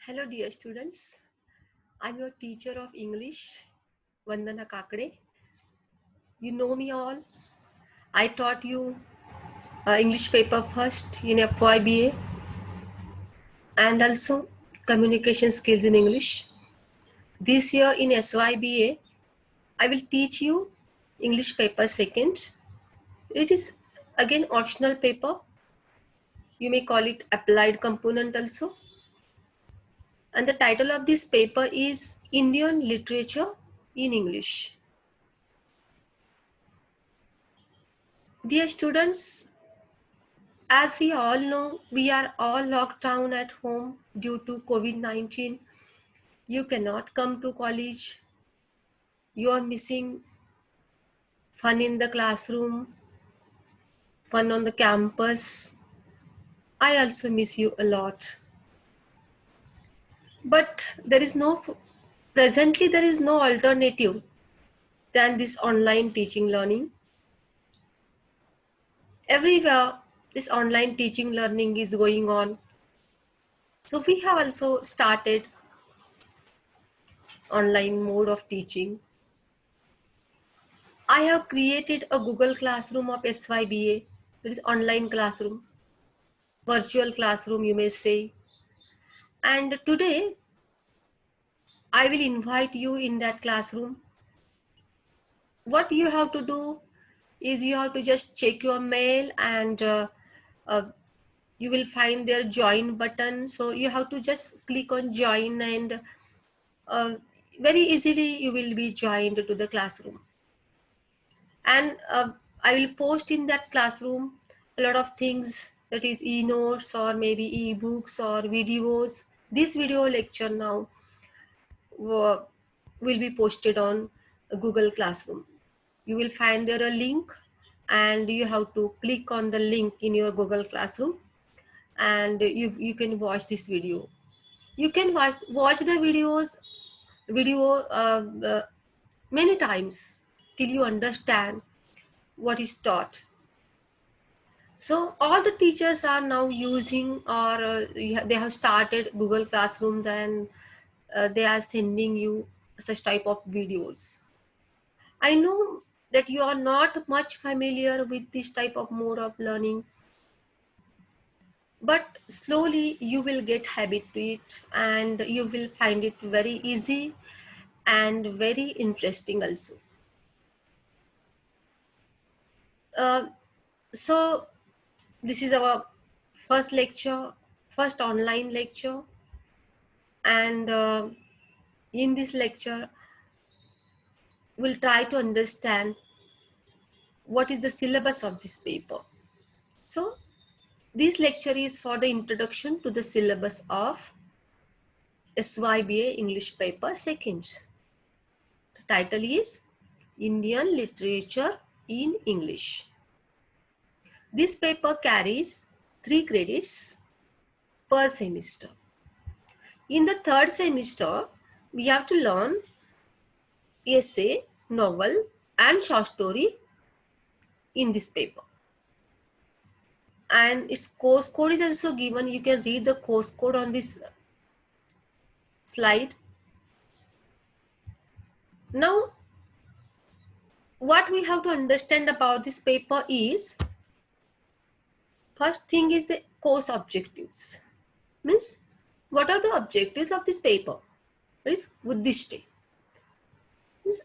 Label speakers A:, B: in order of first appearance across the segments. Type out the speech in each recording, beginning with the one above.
A: Hello dear students, I'm your teacher of English, Vandana Kakade. You know me all. I taught you English paper first in FYBA and also communication skills in English. This year in SYBA, I will teach you English paper second. It is again optional paper. You may call it applied component also. And the title of this paper is Indian Literature in English. Dear students, as we all know, we are all locked down at home due to COVID-19. You cannot come to college. You are missing fun in the classroom, fun on the campus. I also miss you a lot. But presently there is no alternative than this online teaching learning. Everywhere this online teaching learning is going on. So we have also started online mode of teaching. I have created a Google Classroom of SYBA, that is online classroom, virtual classroom you may say. And today I will invite you in that classroom. What you have to do is you have to just check your mail and uh, you will find their join button. So you have to just click on join and very easily you will be joined to the classroom. And I will post in that classroom a lot of things, that is e-notes or maybe e-books or videos. This video lecture now will be posted on Google Classroom. You will find there a link and you have to click on the link in your Google Classroom and you can watch this video. You can watch the video many times till you understand what is taught. So all the teachers are now using or they have started Google Classrooms and they are sending you such type of videos. I know that you are not much familiar with this type of mode of learning, but slowly you will get habit to it and you will find it very easy and very interesting also. Uh, so this is our first lecture, first online lecture, and in this lecture we'll try to understand what is the syllabus of this paper. So this lecture is for the introduction to the syllabus of SYBA English paper second. The title is Indian Literature in English. This paper carries 3 credits per semester. In the third semester, we have to learn essay, novel and short story in this paper. And its course code is also given. You can read the course code on this slide. Now, what we have to understand about this paper is, first thing is the course objectives. Means, what are the objectives of this paper? That is उद्दिष्टे. Means,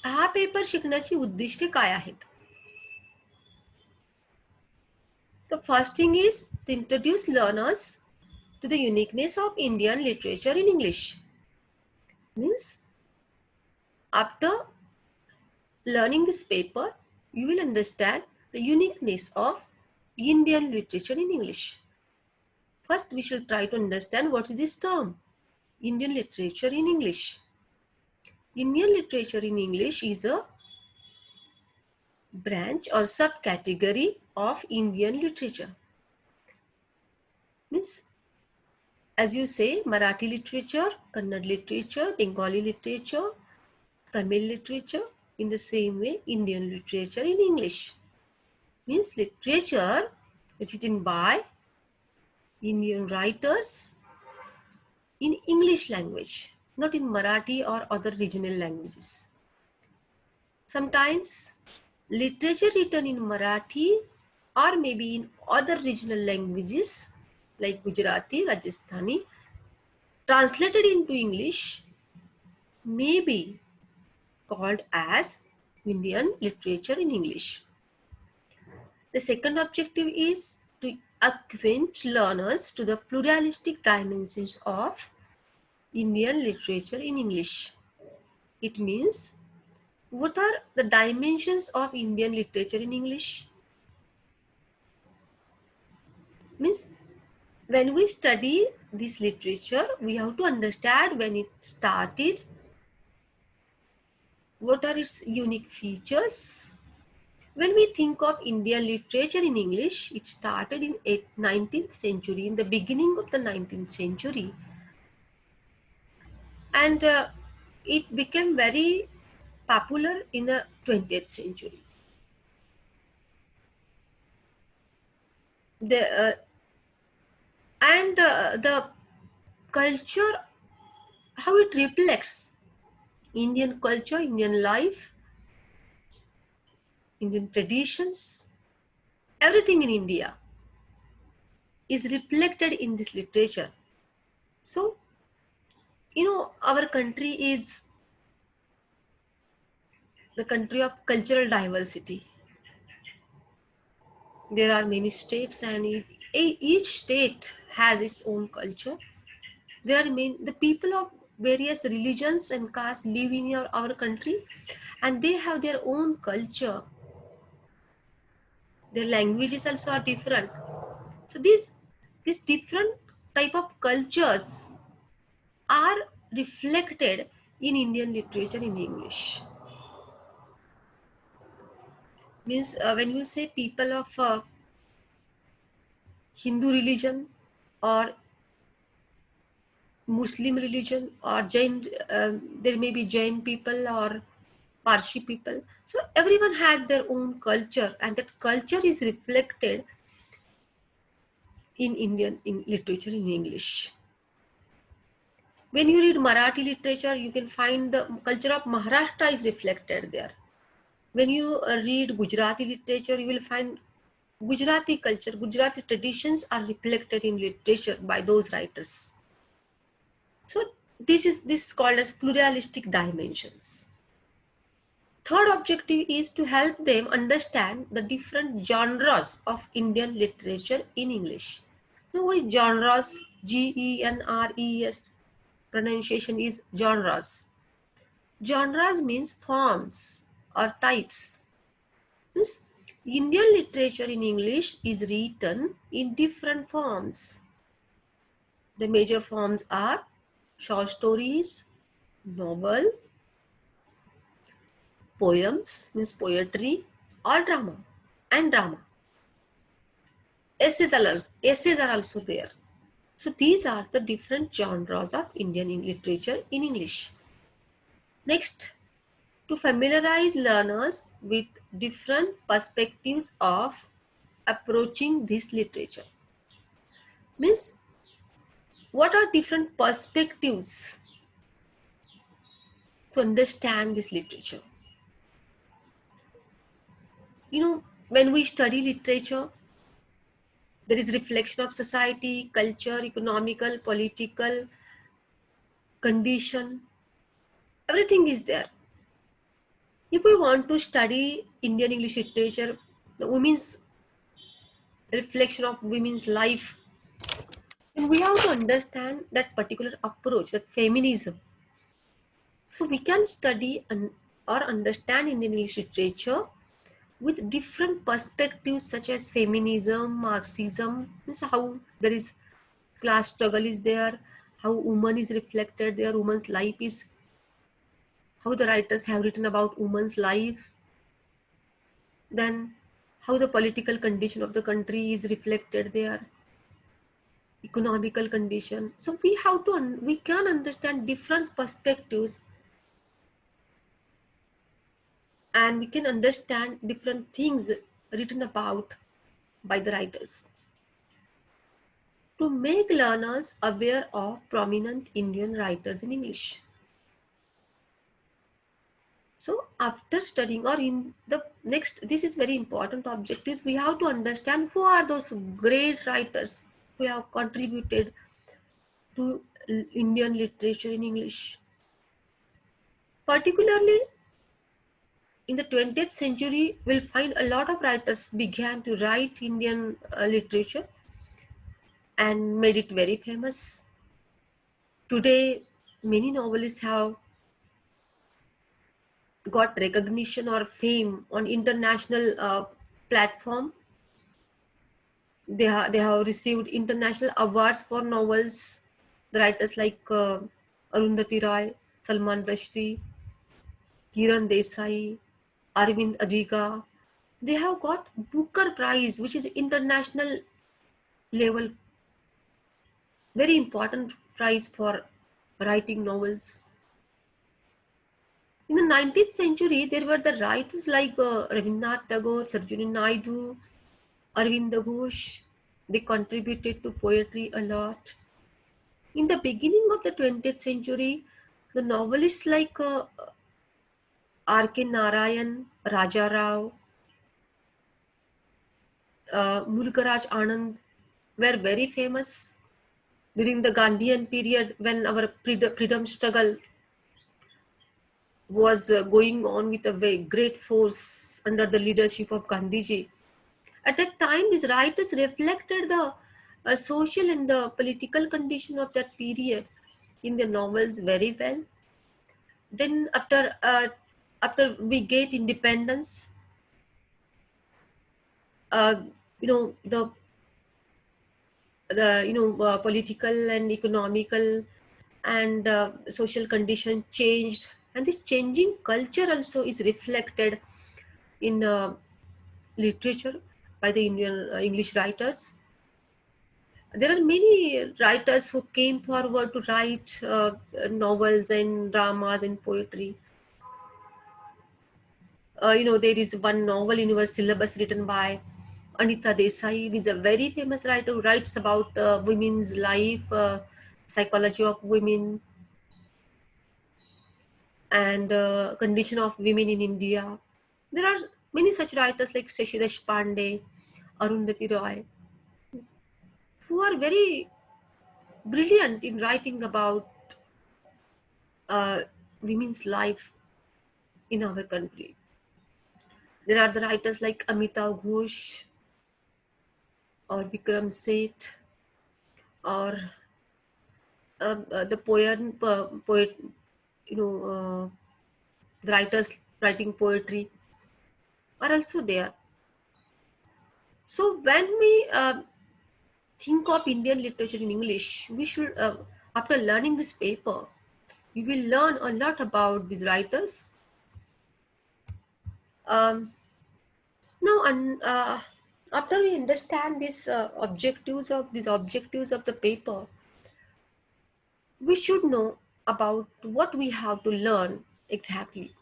A: हा paper शिकण्याची उद्दिष्टे काय आहेत? The first thing is to introduce learners to the uniqueness of Indian literature in English. Means, after learning this paper, you will understand the uniqueness of Indian literature in English. First, we should try to understand what is this term, Indian literature in English. Indian literature in English is a branch or subcategory of Indian literature. Means, as you say, Marathi literature, Kannada literature, Bengali literature, Tamil literature, in the same way, Indian literature in English. Means literature written by Indian writers in English language, not in Marathi or other regional languages. Sometimes literature written in Marathi or maybe in other regional languages like Gujarati, Rajasthani, translated into English may be called as Indian literature in English. The second objective is to acquaint learners to the pluralistic dimensions of Indian literature in English. It means, what are the dimensions of Indian literature in English? Means, when we study this literature, we have to understand when it started, what are its unique features. When we think of Indian literature in English, it started in 19th century, in the beginning of the 19th century. And it became very popular in the 20th century. The, and the culture, how it reflects Indian culture, Indian life, Indian traditions, everything in India is reflected in this literature. So, our country is the country of cultural diversity. There are many states, and each state has its own culture. There are the people of various religions and castes live in our country, and they have their own culture. Their languages also are different. So these different type of cultures are reflected in Indian literature in English. Means when you say people of Hindu religion or Muslim religion or Jain, there may be Jain people or Parsi people. So everyone has their own culture, and that culture is reflected in Indian literature in English. When you read Marathi literature, you can find the culture of Maharashtra is reflected there. When you read Gujarati literature, you will find Gujarati culture, Gujarati traditions are reflected in literature by those writers. So this is called as pluralistic dimensions. Third objective is to help them understand the different genres of Indian literature in English. Now, what is genres? Genres. Pronunciation is genres. Genres means forms or types. Means Indian literature in English is written in different forms. The major forms are short stories, novel, poems means poetry, or drama and drama. Essays are also there. So these are the different genres of Indian literature in English. Next, to familiarize learners with different perspectives of approaching this literature. Means, what are different perspectives to understand this literature? When we study literature, there is reflection of society, culture, economical, political condition. Everything is there. If we want to study Indian English literature, the women's reflection of women's life, then we have to understand that particular approach, that feminism. So we can study or understand Indian English literature with different perspectives such as feminism, Marxism, this is how there is class struggle is there, how woman is reflected there, woman's life is, how the writers have written about woman's life, then how the political condition of the country is reflected there, economical condition. So we can understand different perspectives, and we can understand different things written about by the writers. to make learners aware of prominent Indian writers in English. So after studying, or in the next, this is very important objectives, we have to understand who are those great writers who have contributed to Indian literature in English. Particularly in the 20th century, we'll find a lot of writers began to write Indian literature and made it very famous. Today, many novelists have got recognition or fame on international platform. They have received international awards for novels. The writers like Arundhati Roy, Salman Rushdie, Kiran Desai, Arvind Adiga, they have got Booker Prize, which is international level, very important prize for writing novels. In the 19th century, there were the writers like Rabindranath Tagore, Sarojini Naidu, Arvind Ghosh. They contributed to poetry a lot. In the beginning of the 20th century, the novelists like R.K. Narayan, Raja Rao, Mulkaraj Anand were very famous during the Gandhian period when our freedom struggle was going on with a very great force under the leadership of Gandhiji. At that time, these writers reflected the social and the political condition of that period in their novels very well. Then after we get independence, uh, you know the political and economical and social condition changed, and this changing culture also is reflected in literature by the Indian English writers. There are many writers who came forward to write novels and dramas and poetry. There is one novel in your syllabus written by Anita Desai, who is a very famous writer who writes about women's life, psychology of women, and condition of women in India. There are many such writers like Shashi Deshpande, Arundhati Roy, who are very brilliant in writing about uh, women's life in our country. There are the writers like Amitav Ghosh or Vikram Seth or the poet, the writers writing poetry are also there. So when we think of Indian literature in English, we should, after learning this paper, you will learn a lot about these writers. Um, now, and after we understand these objectives of the paper, we should know about what we have to learn exactly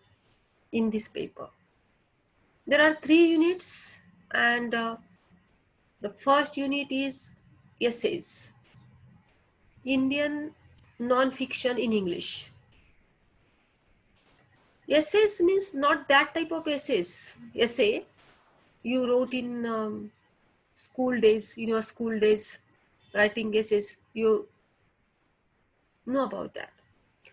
A: in this paper. There are 3 units, and the first unit is essays, Indian non-fiction in English. Essays means not that type of essays. Essay you wrote in school days, in your school days, writing essays, you know about that.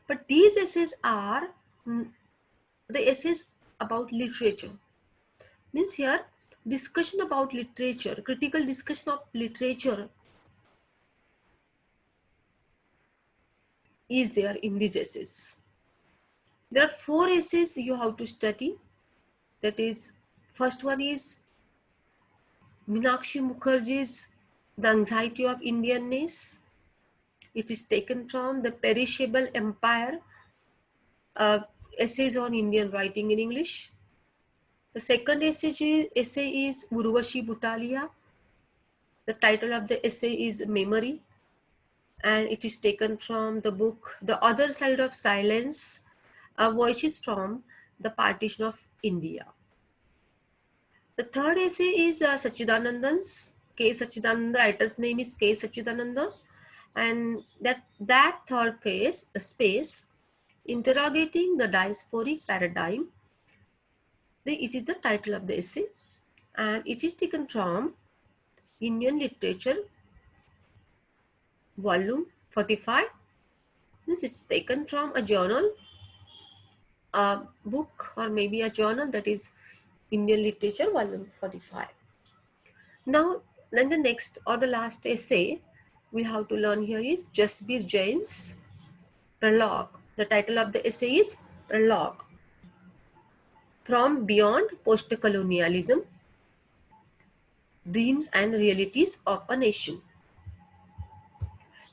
A: But these essays are the essays about literature. Means here, discussion about literature, critical discussion of literature is there in these essays. There are 4 essays you have to study. That is, first one is Meenakshi Mukherjee's The Anxiety of Indianness. It is taken from The Perishable Empire, essays on Indian writing in English. The second essay is Urvashi Butalia. The title of the essay is Memory, and it is taken from the book The Other Side of Silence, Voices from the Partition of India. The third essay is Sachidanandan's K. Sachidananda, writer's name is K. Sachidananda. And that third phase, the space, interrogating the diasporic paradigm. It is the title of the essay, and it is taken from Indian Literature, volume 45. This is taken from a journal, a book, or maybe a journal, that is Indian Literature, volume 45. Now, then the next or the last essay we have to learn here is Jasbir Jain's Prologue. The title of the essay is Prologue. From Beyond Post-Colonialism, Dreams and Realities of a Nation.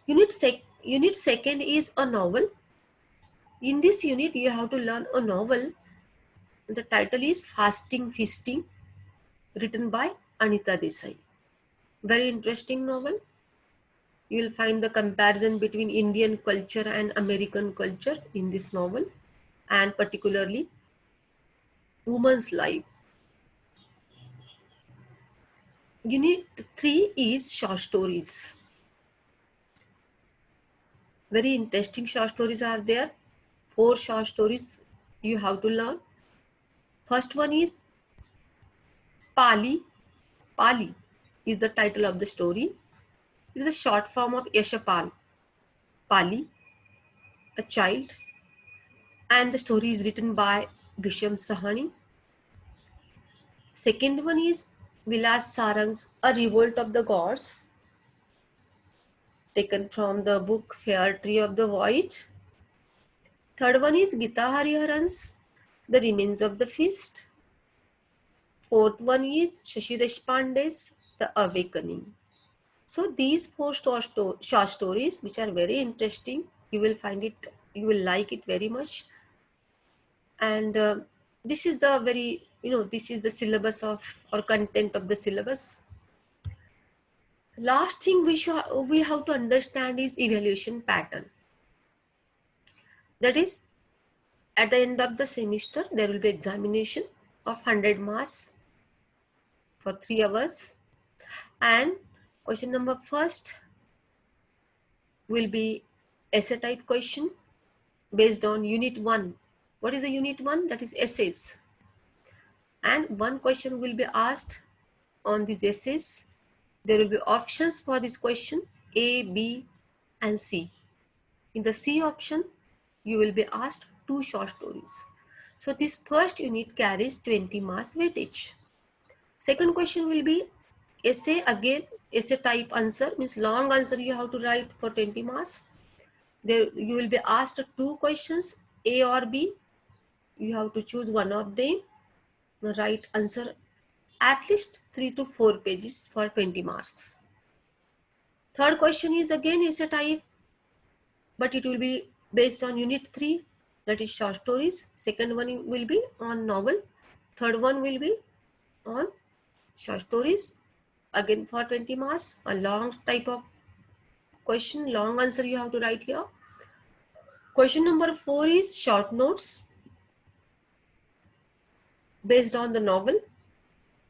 A: Unit second is a novel. In this unit, you have to learn a novel. The title is Fasting Feasting, written by Anita Desai. Very interesting novel. You will find the comparison between Indian culture and American culture in this novel, and particularly woman's life. Unit 3 is short stories. Very interesting short stories are there. 4 short stories you have to learn. First one is Pali. Pali is the title of the story. It is a short form of Yashapal. Pali, a child. And the story is written by Bhisham Sahani. Second one is Vilas Sarang's A Revolt of the Gods, taken from the book Fair Tree of the Void. Third one is Gita Hariharan's The Remains of the Feast. Fourth one is Shashi Deshpande's The Awakening. So these 4 short stories, which are very interesting, you will like it very much. And this is the this is the syllabus of, or content of the syllabus. Last thing we have to understand is evaluation pattern. That is, at the end of the semester, there will be examination of 100 marks for 3 hours. And question number first will be essay type question based on unit 1. What is the unit 1? That is essays. And one question will be asked on these essays. There will be options for this question, A, B, and C. In the C option, you will be asked 2 short stories. So this first unit carries 20 marks weightage. Second question will be essay, again essay type answer, means long answer you have to write for 20 marks. There you will be asked 2 questions, A or B. You have to choose one of them. The right answer at least 3 to 4 pages for 20 marks. Third question is again essay type, but it will be based on unit 3, that is short stories. Second one will be on novel. Third one will be on short stories, again for 20 marks. A long type of question, long answer you have to write here. Question number 4 is short notes based on the novel.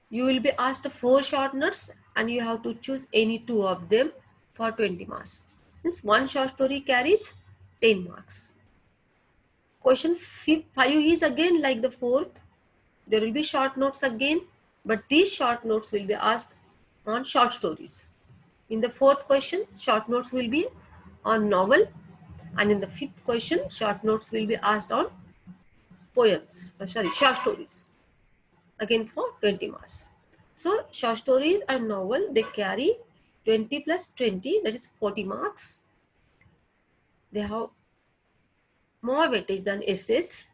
A: You will be asked 4 short notes and you have to choose any 2 of them for 20 marks. This one short story carries 10 marks. Question 5 is again like the 4th. There will be short notes again, but these short notes will be asked on short stories. In the 4th question, short notes will be on novel, and in the 5th question, short notes will be asked on short stories, again for 20 marks. So short stories and novel, they carry 20 plus 20, that is 40 marks. They have more weightage than essays.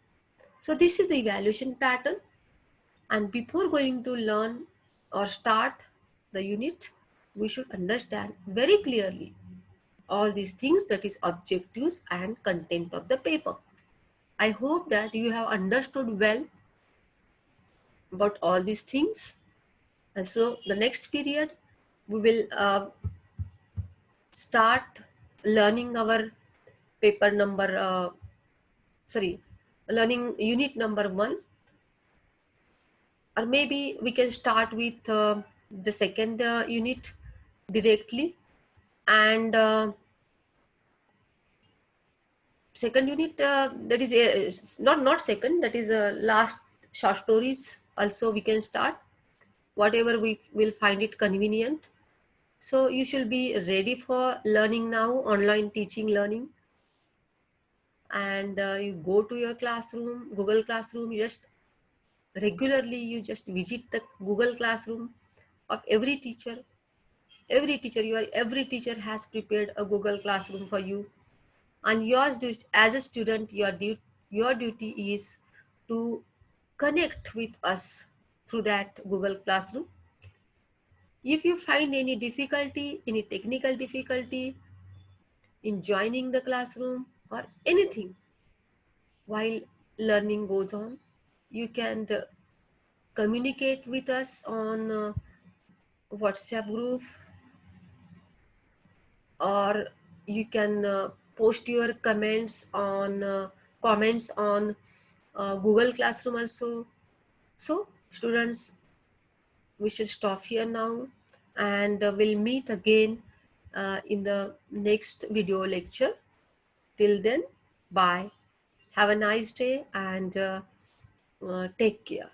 A: So this is the evaluation pattern. And before going to learn or start the unit, we should understand very clearly all these things, that is objectives and content of the paper. I hope that you have understood well about all these things. And so the next period, we will start learning our paper number, learning unit number 1. Or maybe we can start with the second unit directly, and second unit that is not second, that is last short stories also we can start, whatever we will find it convenient. So you should be ready for learning now, online teaching learning. And you go to your classroom, Google Classroom. You just regularly you just visit the Google Classroom of every teacher. Every teacher has prepared a Google Classroom for you, and yours as a student, your duty is to connect with us through that Google Classroom. If you find any difficulty, any technical difficulty in joining the classroom or anything while learning goes on, you can communicate with us on WhatsApp group, or you can post your comments on Google Classroom also. So students, we should stop here now, and we'll meet again in the next video lecture. Till then, bye. Have a nice day, and take care.